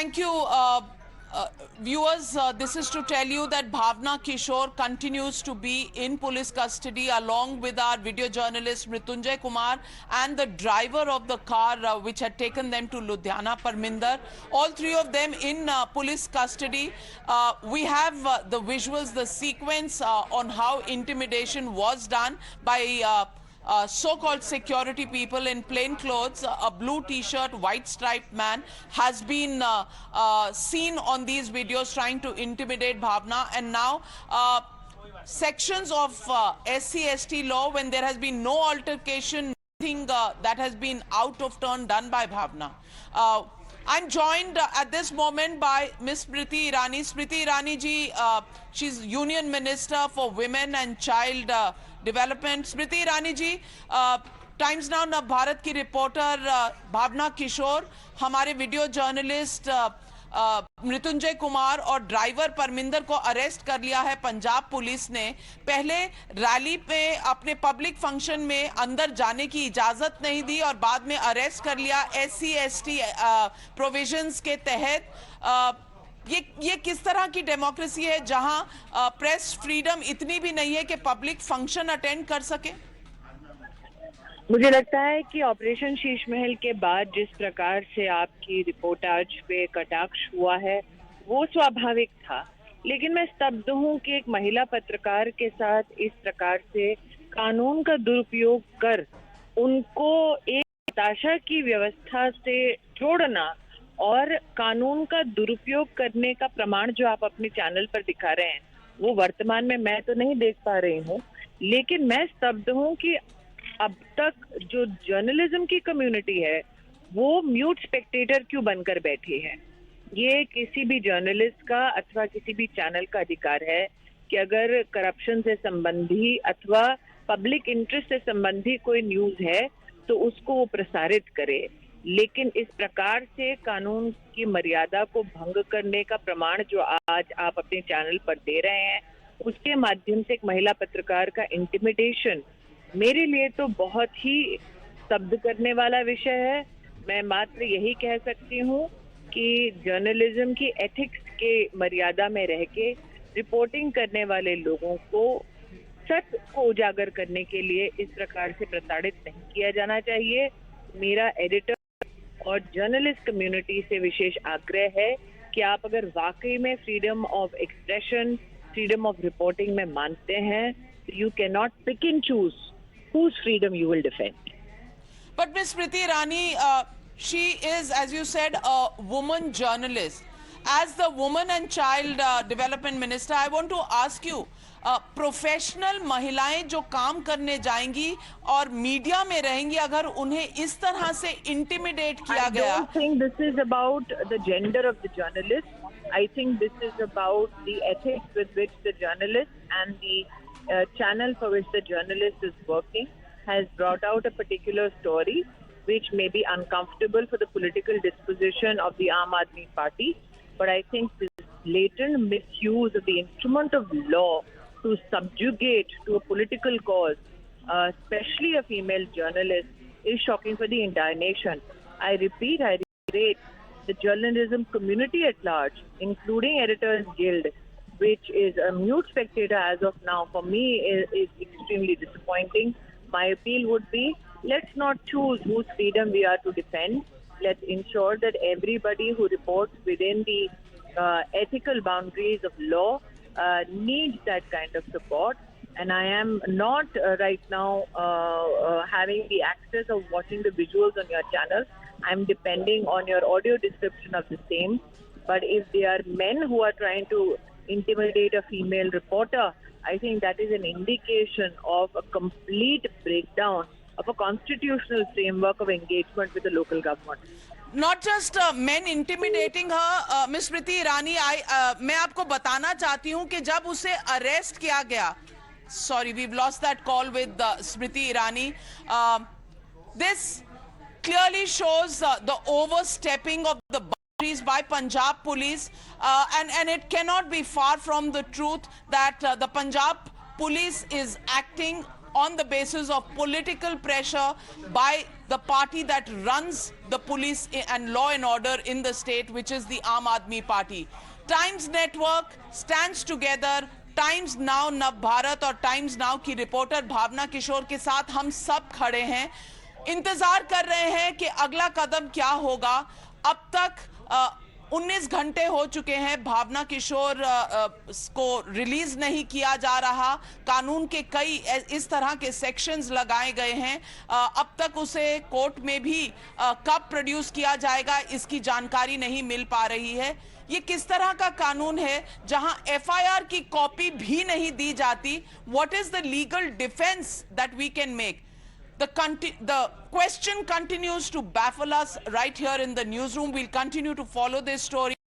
Thank you, viewers. This is to tell you that Bhavna Kishore continues to be in police custody along with our video journalist Mrityunjay Kumar and the driver of the car which had taken them to Ludhiana, Parminder. All three of them in police custody. We have the visuals, the sequence on how intimidation was done by so-called security people in plain clothes. A blue t-shirt, white striped man has been seen on these videos trying to intimidate Bhavna, and now sections of SC/ST law, when there has been no altercation, nothing that has been out of turn done by Bhavna. I'm joined at this moment by Miss Smriti Irani. Smriti Irani ji, she's Union Minister for Women and Child Development. Smriti Irani ji, times now न भारत की reporter भावना किशोर, हमारे video journalist Mrityunjay Kumar और driver Parminder को arrest कर लिया है Punjab police ने। पहले रैली पे अपने पब्लिक फंक्शन में अंदर जाने की इजाजत नहीं दी और बाद में अरेस्ट कर लिया SC/ST प्रोविजंस के तहत। ये किस तरह की डेमोक्रेसी है जहां प्रेस फ्रीडम इतनी भी नहीं है कि पब्लिक फंक्शन अटेंड कर सके? मुझे लगता है कि ऑपरेशन शीश महल के बाद जिस प्रकार से आपकी रिपोर्टाज पे कटाक्ष हुआ है वो स्वाभाविक था, लेकिन मैं स्तब्ध हूँ कि एक महिला पत्रकार के साथ इस प्रकार से कानून का दुरुपयोग कर उनको एक हताशा की व्यवस्था से जोड़ना और कानून का दुरुपयोग करने का प्रमाण जो आप अपने चैनल पर दिखा रहे हैं वो वर्तमान में मैं तो नहीं देख पा रही हूँ, लेकिन मैं स्तब्ध हूँ कि अब तक जो जर्नलिज्म की कम्युनिटी है वो म्यूट स्पेक्टेटर क्यों बनकर बैठी है। ये किसी भी जर्नलिस्ट का अथवा किसी भी चैनल का अधिकार है कि अगर करप्शन से संबंधी अथवा पब्लिक इंटरेस्ट से संबंधी कोई न्यूज है तो उसको वो प्रसारित करे, लेकिन इस प्रकार से कानून की मर्यादा को भंग करने का प्रमाण जो आज आप अपने चैनल पर दे रहे हैं उसके माध्यम से एक महिला पत्रकार का इंटिमिडेशन मेरे लिए तो बहुत ही स्तब्ध करने वाला विषय है। मैं मात्र यही कह सकती हूँ कि जर्नलिज्म की एथिक्स के मर्यादा में रह के रिपोर्टिंग करने वाले लोगों को सच को उजागर करने के लिए इस प्रकार से प्रताड़ित नहीं किया जाना चाहिए। मेरा एडिटर और जर्नलिस्ट कम्युनिटी से विशेष आग्रह है कि आप अगर वाकई में freedom of expression, freedom of reporting में मानते हैं तो you can not pick and choose whose freedom you will defend. But Ms. Smriti Irani, she is, as you said, a woman journalist. As the Women and Child Development Minister, I want to ask you, professional महिलाएं जो काम करने जाएंगी और media में रहेंगी, अगर उन्हें इस तरह से इंटिमिडेट किया गया। I don't think this is about the gender of the journalist. I think this is about the ethics with which the journalist and the channel for which the journalist is working has brought out a particular story which may be uncomfortable for the political disposition of the Aam Aadmi Party. But I think this blatant misuse of the instrument of law to subjugate to a political cause, especially a female journalist, is shocking for the entire nation. I repeat, I reiterate, the journalism community at large, including Editors Guild, which is a mute spectator as of now, for me is extremely disappointing. My appeal would be, let's not choose whose freedom we are to defend. Let's ensure that everybody who reports within the ethical boundaries of law needs that kind of support. And I am not right now having the access of watching the visuals on your channel. I'm depending on your audio description of the same. But if they are men who are trying to intimidate a female reporter, I think that is an indication of a complete breakdown of a constitutional framework of engagement with the local government. Not just men intimidating her, Miss Smriti Irani, मैं आपको बताना चाहती हूँ कि जब उसे arrest किया गया, sorry, we've lost that call with Smriti Irani. This clearly shows the overstepping of the by Punjab police, and it cannot be far from the truth that the Punjab police is acting on the basis of political pressure by the party that runs the police and law and order in the state, which is the Aam Aadmi Party. Times Network stands together. Times now नव भारत और times now की reporter भावना किशोर के साथ हम सब खड़े हैं, इंतजार कर रहे हैं कि अगला कदम क्या होगा। अब तक 19 घंटे हो चुके हैं, भावना किशोर को रिलीज नहीं किया जा रहा। कानून के कई इस तरह के सेक्शंस लगाए गए हैं। अब तक उसे कोर्ट में भी कब प्रोड्यूस किया जाएगा इसकी जानकारी नहीं मिल पा रही है। ये किस तरह का कानून है जहां एफआईआर की कॉपी भी नहीं दी जाती? What is the legal defence that we can make? The question continues to baffle us right here in the newsroom. We'll continue to follow this story.